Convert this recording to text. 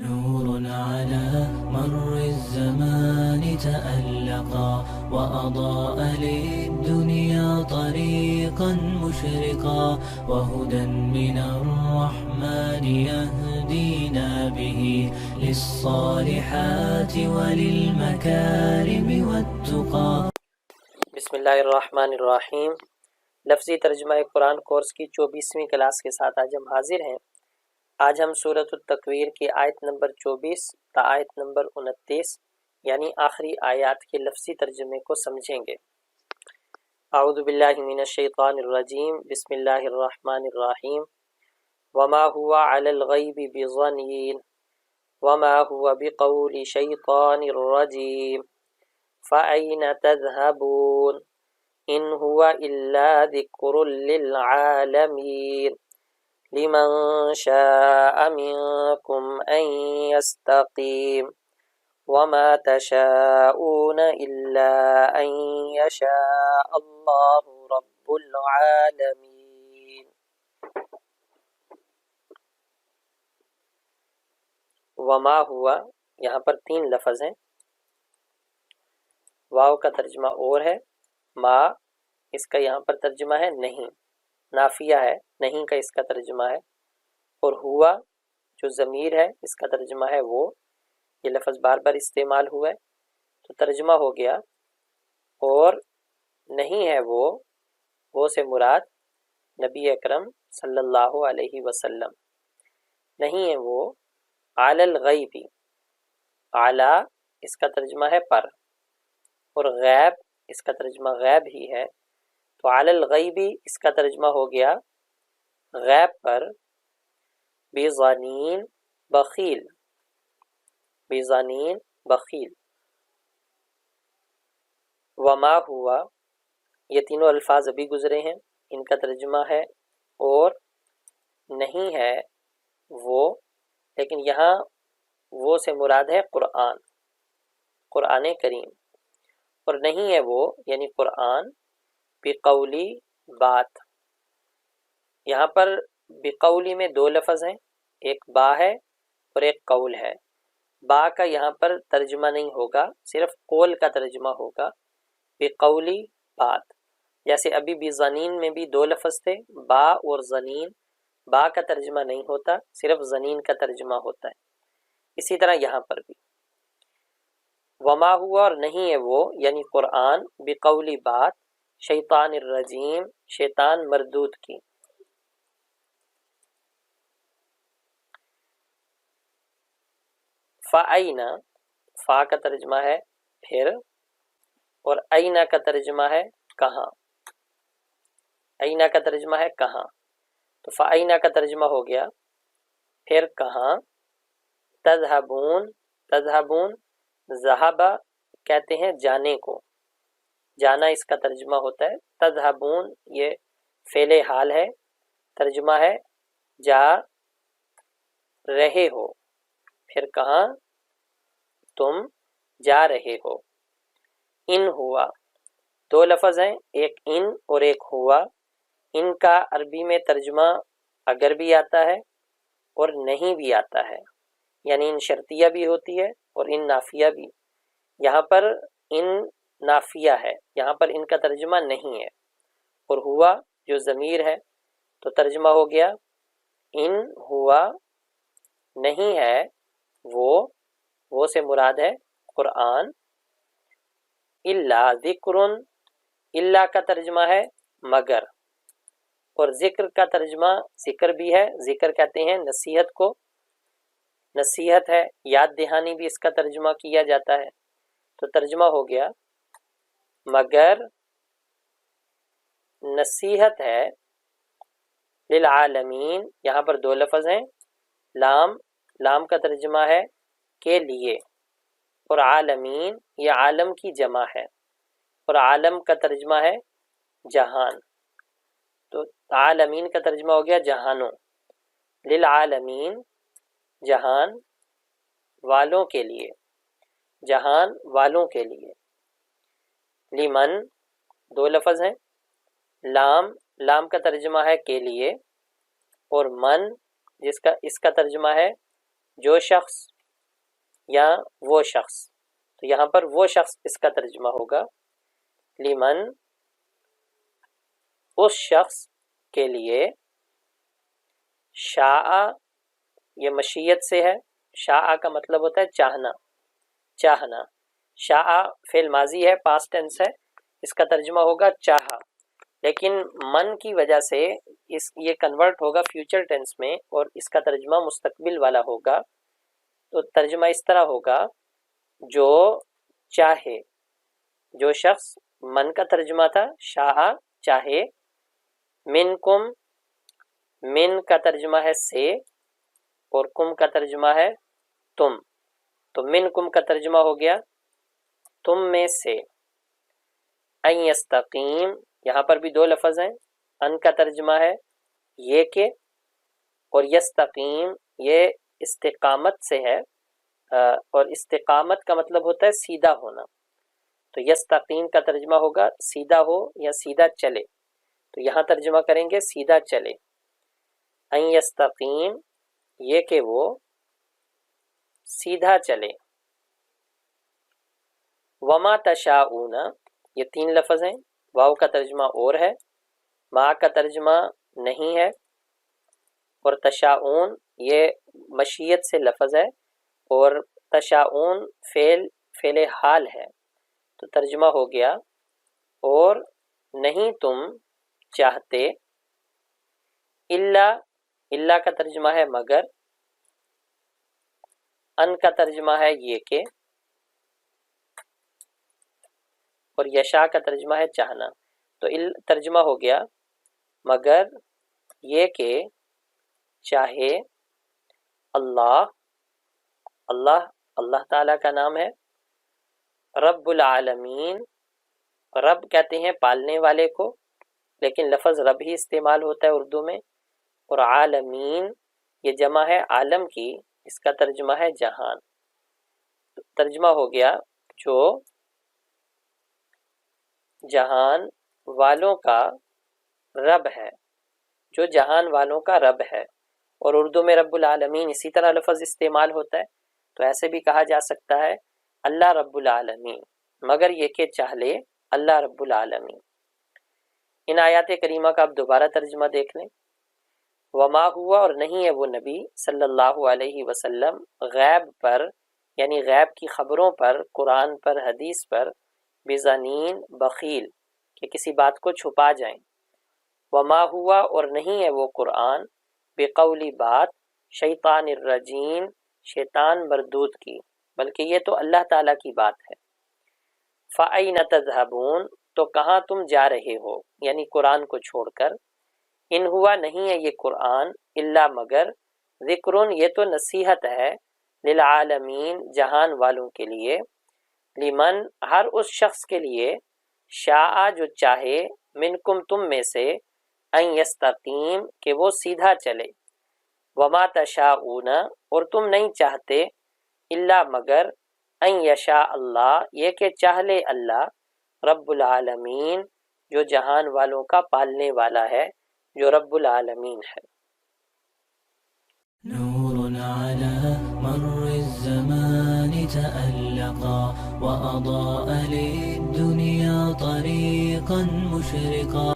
نور على مر الزمان تألقا وأضاء للدنيا طريقا مشرقا وهدى من الرحمن يهدينا به للصالحات وللمكارم والتقى. بسم اللہ الرحمن الرحیم. لفظی ترجمہ قرآن کورس کی 24ویں کلاس کے ساتھ آج ہم حاضر ہیں. آج ہم سورۃ التکویر کی آیت نمبر 24 تا آیت نمبر 29 یعنی آخری آیات کے لفظی ترجمے کو سمجھیں گے. اعوذ باللہ من الشیطان الرجیم. بسم اللہ الرحمن الرحیم. وما هو علی الغیب بضنین وما هو بقول شیطان الرجیم فأین تذهبون ان هو الا ذکر للعالمین لمن شاء منکم ان یستقیم وما تشاءون الا ان یشاء اللہ رب العالمین. وما ہوا یہاں پر 3 لفظ ہیں. واو کا ترجمہ اور ہے، ما اس کا یہاں پر ترجمہ ہے نہیں، نافیہ ہے، نہیں کا اس کا ترجمہ ہے، اور ہوا جو ضمیر ہے اس کا ترجمہ ہے وہ. یہ لفظ بار بار استعمال ہوا ہے تو ترجمہ ہو گیا اور نہیں ہے وہ سے مراد نبی اکرم صلی اللہ علیہ وسلم. نہیں ہے وہ علی الغیبی، اعلی اس کا ترجمہ ہے پر، اور غیب اس کا ترجمہ غیب ہی ہے، تو علی الغیبی اس کا ترجمہ ہو گیا غیب پر. بضنین بخیل، بضنین بخیل. وما ہوا یہ تینوں الفاظ ابھی گزرے ہیں، ان کا ترجمہ ہے اور نہیں ہے وہ، لیکن یہاں وہ سے مراد ہے قرآن کریم، اور نہیں ہے وہ یعنی قرآن بقولی بات. یہاں پر بقولی میں 2 لفظ ہیں، ایک با ہے اور ایک قول ہے. با کا یہاں پر ترجمہ نہیں ہوگا، صرف قول کا ترجمہ ہوگا. بقولی بات، جیسے ابھی بھی زنین میں بھی 2 لفظ تھے، با اور زنین. با کا ترجمہ نہیں ہوتا، صرف زنین کا ترجمہ ہوتا ہے. اسی طرح یہاں پر بھی وما ہوا اور نہیں ہے وہ یعنی قرآن بقولی بات شیطان الرجیم شیطان مردود کی. فَأَيْنَ فا کا ترجمہ ہے پھر، اور اینا کا ترجمہ ہے کہاں. اینا کا ترجمہ ہے کہاں، تو فَأَيْنَ کا ترجمہ ہو گیا پھر کہاں. تذهبون، تذهبون ذہبہ کہتے ہیں جانے کو، جانا اس کا ترجمہ ہوتا ہے. تذهبون یہ فعل حال ہے، ترجمہ ہے جا رہے ہو. پھر کہاں تم جا رہے ہو. ان ہوا 2 لفظ ہیں، ایک ان اور ایک ہوا. ان کا عربی میں ترجمہ اگر بھی آتا ہے اور نہیں بھی آتا ہے، یعنی ان شرطیہ بھی ہوتی ہے اور ان نافیہ بھی. یہاں پر ان نافیہ ہے، یہاں پر ان کا ترجمہ نہیں ہے، اور ہوا جو ضمیر ہے تو ترجمہ ہو گیا ان ہوا نہیں ہے وہ سے مراد ہے قرآن. الا ذکر، الا کا ترجمہ ہے مگر، اور ذکر کا ترجمہ ذکر بھی ہے. ذکر کہتے ہیں نصیحت کو، نصیحت ہے، یاد دہانی بھی اس کا ترجمہ کیا جاتا ہے. تو ترجمہ ہو گیا مگر نصیحت ہے للعالمین. یہاں پر 2 لفظ ہیں، لام کا ترجمہ ہے کے لیے، اور عالمین یہ عالم کی جمع ہے، اور عالم کا ترجمہ ہے جہان. تو عالمین کا ترجمہ ہو گیا جہانوں. للعالمین جہان والوں کے لیے، جہان والوں کے لیے. لمن 2 لفظ ہیں، لام کا ترجمہ ہے کے لیے، اور من اس کا ترجمہ ہے جو شخص یا وہ شخص، تو یہاں پر وہ شخص اس کا ترجمہ ہوگا لمن، اس شخص کے لیے، شاء یہ مشیت سے ہے، شاء کا مطلب ہوتا ہے چاہنا، چاہنا، شاء فعل ماضی ہے، پاسٹ ٹینس ہے، اس کا ترجمہ ہوگا چاہا، لیکن من کی وجہ سے یہ کنورٹ ہوگا فیوچر ٹینس میں اور اس کا ترجمہ مستقبل والا ہوگا، تو ترجمہ اس طرح ہوگا جو چاہے، جو شخص، من کا ترجمہ تھا شاء چاہے، منکم، من کا ترجمہ ہے سے اور کم کا ترجمہ ہے تم، تو منکم کا ترجمہ ہو گیا تم میں سے، ان یستقیم، یہاں پر بھی دو لفظ ہیں، ان کا ترجمہ ہے یہ کہ، اور یستقیم یہ استقامت سے ہے، اور استقامت کا مطلب ہوتا ہے سیدھا ہونا، تو یستقیم کا ترجمہ ہوگا سیدھا ہو یا سیدھا چلے، تو یہاں ترجمہ کریں گے سیدھا چلے، ان یستقیم یہ کہ وہ سیدھا چلے، وما تشاؤون یہ تین لفظ ہیں، واو کا ترجمہ اور ہے، ما کا ترجمہ نہیں ہے، اور تشاؤون یہ مشیت سے لفظ ہے، اور تشاؤون فعل حال ہے، تو ترجمہ ہو گیا اور نہیں تم چاہتے، اللہ کا ترجمہ ہے مگر، ان کا ترجمہ ہے یہ کہ، اور یشاء کا ترجمہ ہے چاہنا، تو ترجمہ ہو گیا مگر یہ کہ چاہے اللہ، اللہ تعالیٰ کا نام ہے، رب العالمین، رب کہتے ہیں پالنے والے کو، لیکن لفظ رب ہی استعمال ہوتا ہے اردو میں، اور عالمین یہ جمع ہے عالم کی، اس کا ترجمہ ہے جہان، ترجمہ ہو گیا جو جہان والوں کا رب ہے، جو جہان والوں کا رب ہے، اور اردو میں رب العالمین اسی طرح لفظ استعمال ہوتا ہے، تو ایسے بھی کہا جا سکتا ہے اللہ رب العالمین، مگر یہ کہ چاہ لے اللہ رب العالمین۔ ان آیات کریمہ کا اب دوبارہ ترجمہ دیکھ لیں، وما ہوا اور نہیں ہے وہ نبی صلی اللہ علیہ وسلم غیب پر، یعنی غیب کی خبروں پر، قرآن پر، حدیث پر، بزنین بخیل کہ کسی بات کو چھپا جائیں، وما ہوا اور نہیں ہے وہ قرآن بقولی بات، شیطان الرجیم شیطان مردود کی، بلکہ یہ تو اللہ تعالیٰ کی بات ہے، فَأَيْنَ تَذْهَبُونَ تو کہاں تم جا رہے ہو، یعنی قرآن کو چھوڑ کر، ان ہوا نہیں ہے یہ قرآن الا مگر ذکرن یہ تو نصیحت ہے، للعالمین جہان والوں کے لیے، لمن ہر اس شخص کے لیے، شاء جو چاہے، منکم تم میں سے، ان یستقیم کہ وہ سیدھا چلے، وما تشاؤون اور تم نہیں چاہتے، الا مگر، ان یشاء اللہ یہ کہ چاہ لے اللہ، رب العالمین جو جہان والوں کا پالنے والا ہے، جو رب العالمین ہے۔ نور على مر الزمان تألقا وأضاء للدنيا طريقا مشرقا